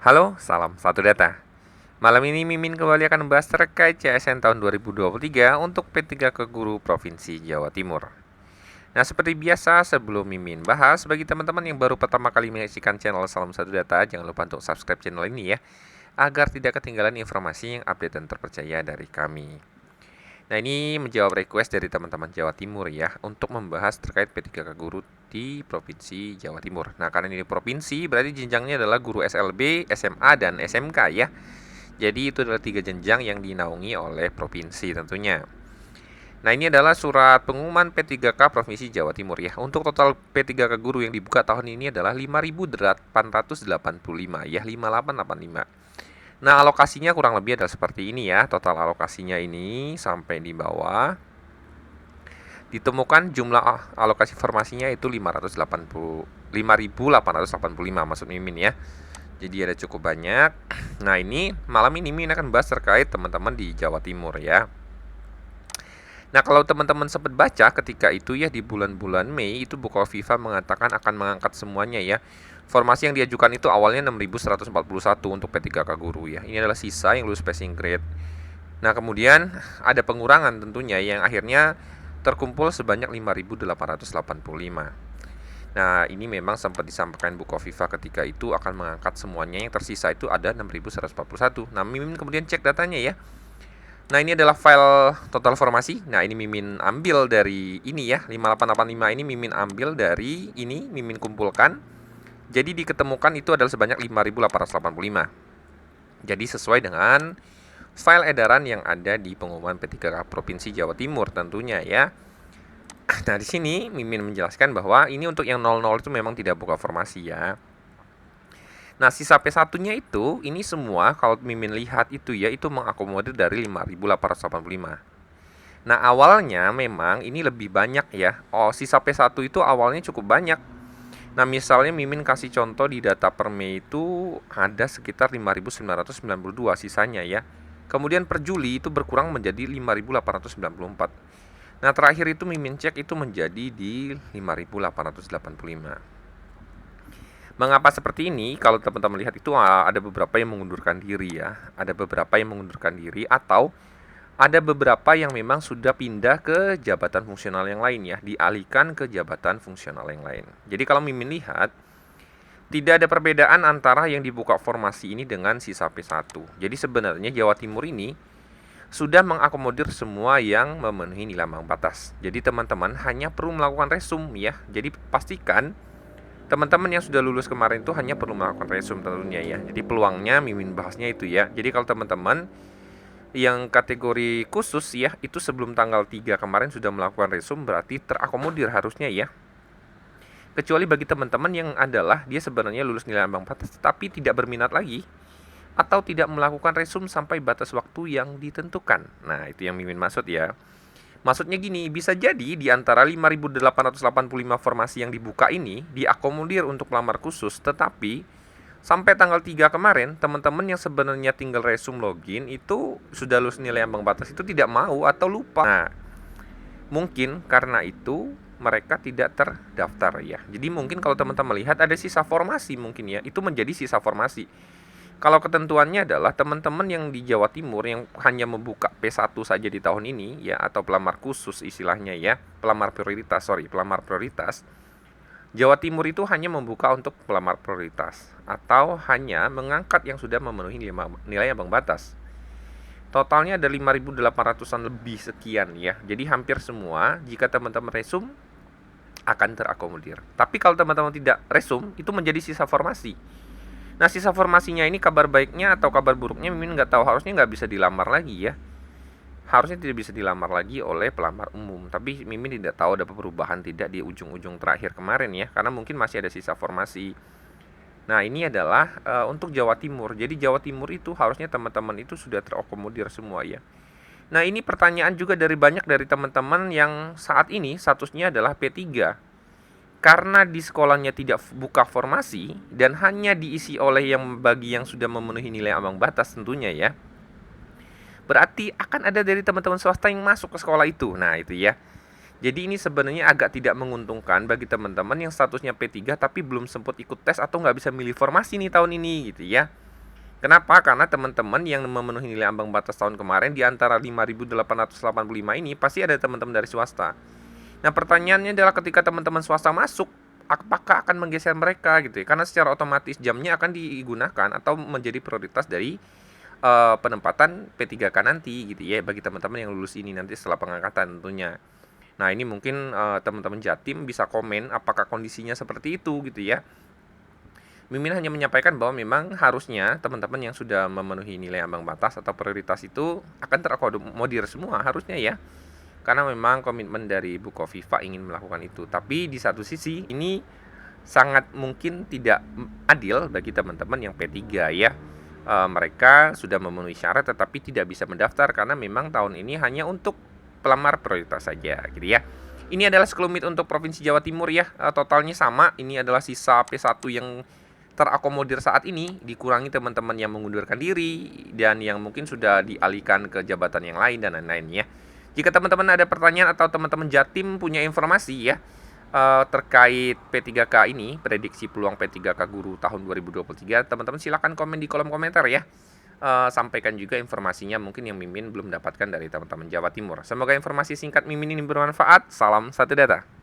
Halo, salam satu data. Malam ini Mimin kembali akan membahas terkait CSN tahun 2023 untuk P3 ke Guru Provinsi Jawa Timur. Nah, seperti biasa sebelum Mimin bahas, bagi teman-teman yang baru pertama kali menyaksikan channel Salam Satu Data, jangan lupa untuk subscribe channel ini ya, agar tidak ketinggalan informasi yang update dan terpercaya dari kami. Nah, ini menjawab request dari teman-teman Jawa Timur ya untuk membahas terkait P3K Guru di Provinsi Jawa Timur. Nah, karena ini provinsi berarti jenjangnya adalah guru SLB, SMA, dan SMK ya. Jadi itu adalah 3 jenjang yang dinaungi oleh provinsi tentunya. Nah, ini adalah surat pengumuman P3K Provinsi Jawa Timur ya. Untuk total P3K Guru yang dibuka tahun ini adalah 5.885 ya, 5885. Nah, alokasinya kurang lebih adalah seperti ini ya. Total alokasinya ini sampai di bawah. Ditemukan jumlah alokasi formasinya itu 5.885 maksud Mimin ya. Jadi ada cukup banyak. Nah, ini malam ini Mimin akan bahas terkait teman-teman di Jawa Timur ya. Nah, kalau teman-teman sempat baca ketika itu ya di bulan-bulan Mei itu Bukoviva mengatakan akan mengangkat semuanya ya. Formasi yang diajukan itu awalnya 6.141 untuk P3K Guru ya. Ini adalah sisa yang lulus passing grade. Nah, kemudian ada pengurangan tentunya yang akhirnya terkumpul sebanyak 5.885. Nah, ini memang sempat disampaikan Bukoviva ketika itu akan mengangkat semuanya, yang tersisa itu ada 6.141. Nah, Mimin kemudian cek datanya ya. Nah, ini adalah file total formasi. Nah, ini Mimin ambil dari ini ya, 5885 ini Mimin ambil dari ini, Mimin kumpulkan. Jadi diketemukan itu adalah sebanyak 5.885. Jadi sesuai dengan file edaran yang ada di pengumuman P3K Provinsi Jawa Timur tentunya ya. Nah, di sini Mimin menjelaskan bahwa ini untuk yang 00 itu memang tidak buka formasi ya. Nah, sisa P1-nya itu, ini semua kalau Mimin lihat itu ya, itu mengakomodir dari 5.885. Nah, awalnya memang ini lebih banyak ya. Oh, sisa P1 itu awalnya cukup banyak. Nah, misalnya Mimin kasih contoh di data per Mei itu ada sekitar 5.992 sisanya ya. Kemudian per Juli itu berkurang menjadi 5.894. Nah, terakhir itu Mimin cek itu menjadi di 5.885. Mengapa seperti ini? Kalau teman-teman lihat itu ada beberapa yang mengundurkan diri ya. Ada beberapa yang mengundurkan diri atau ada beberapa yang memang sudah pindah ke jabatan fungsional yang lain ya, dialihkan ke jabatan fungsional yang lain. Jadi kalau Mimin lihat tidak ada perbedaan antara yang dibuka formasi ini dengan sisa P1. Jadi sebenarnya Jawa Timur ini sudah mengakomodir semua yang memenuhi nilai ambang batas. Jadi teman-teman hanya perlu melakukan resum ya. Jadi pastikan teman-teman yang sudah lulus kemarin itu hanya perlu melakukan resum tentunya ya. Jadi peluangnya Mimin bahasnya itu ya. Jadi kalau teman-teman yang kategori khusus ya, itu sebelum tanggal 3 kemarin sudah melakukan resum berarti terakomodir harusnya ya. Kecuali bagi teman-teman yang adalah dia sebenarnya lulus nilai ambang batas tetapi tidak berminat lagi atau tidak melakukan resum sampai batas waktu yang ditentukan. Nah, itu yang Mimin maksud ya. Maksudnya gini, bisa jadi di antara 5.885 formasi yang dibuka ini diakomodir untuk pelamar khusus, tetapi sampai tanggal 3 kemarin, teman-teman yang sebenarnya tinggal resum login itu sudah lulus nilai ambang batas itu tidak mau atau lupa. Nah, mungkin karena itu mereka tidak terdaftar ya. Jadi mungkin kalau teman-teman lihat ada sisa formasi mungkin ya, itu menjadi sisa formasi. Kalau ketentuannya adalah teman-teman yang di Jawa Timur yang hanya membuka P1 saja di tahun ini ya, atau pelamar khusus istilahnya ya, pelamar prioritas. Jawa Timur itu hanya membuka untuk pelamar prioritas atau hanya mengangkat yang sudah memenuhi nilai ambang batas. Totalnya ada 5.800-an lebih sekian ya. Jadi hampir semua jika teman-teman resum akan terakomodir. Tapi kalau teman-teman tidak resum, itu menjadi sisa formasi. Nah, sisa formasinya ini kabar baiknya atau kabar buruknya Mimin nggak tahu, harusnya nggak bisa dilamar lagi ya. Harusnya tidak bisa dilamar lagi oleh pelamar umum. Tapi Mimin tidak tahu ada perubahan tidak di ujung-ujung terakhir kemarin ya, karena mungkin masih ada sisa formasi. Nah, ini adalah untuk Jawa Timur. Jadi Jawa Timur itu harusnya teman-teman itu sudah terakomodir semua ya. Nah, ini pertanyaan juga dari banyak dari teman-teman yang saat ini statusnya adalah P3. Karena di sekolahnya tidak buka formasi dan hanya diisi oleh yang bagi yang sudah memenuhi nilai ambang batas tentunya ya. Berarti akan ada dari teman-teman swasta yang masuk ke sekolah itu. Nah, itu ya. Jadi ini sebenarnya agak tidak menguntungkan bagi teman-teman yang statusnya P3 tapi belum sempat ikut tes atau nggak bisa milih formasi nih tahun ini gitu ya. Kenapa? Karena teman-teman yang memenuhi nilai ambang batas tahun kemarin di antara 5.885 ini pasti ada teman-teman dari swasta. Nah, pertanyaannya adalah ketika teman-teman swasta masuk, apakah akan menggeser mereka gitu ya? Karena secara otomatis jamnya akan digunakan atau menjadi prioritas dari penempatan P3K nanti gitu ya, bagi teman-teman yang lulus ini nanti setelah pengangkatan tentunya. Nah, ini mungkin teman-teman Jatim bisa komen apakah kondisinya seperti itu gitu ya. Mimin hanya menyampaikan bahwa memang harusnya teman-teman yang sudah memenuhi nilai ambang batas atau prioritas itu akan terakomodir semua harusnya ya. Karena memang komitmen dari Bukoviva ingin melakukan itu. Tapi di satu sisi ini sangat mungkin tidak adil bagi teman-teman yang P3 ya. Mereka sudah memenuhi syarat tetapi tidak bisa mendaftar karena memang tahun ini hanya untuk pelamar prioritas saja gitu ya. Ini adalah sekelumit untuk Provinsi Jawa Timur ya. Totalnya sama. Ini adalah sisa P1 yang terakomodir saat ini, dikurangi teman-teman yang mengundurkan diri dan yang mungkin sudah dialihkan ke jabatan yang lain dan lain-lain ya. Jika teman-teman ada pertanyaan atau teman-teman Jatim punya informasi ya terkait P3K ini, prediksi peluang P3K guru tahun 2023, teman-teman silakan komen di kolom komentar ya. Sampaikan juga informasinya mungkin yang Mimin belum dapatkan dari teman-teman Jawa Timur. Semoga informasi singkat Mimin ini bermanfaat. Salam satu data.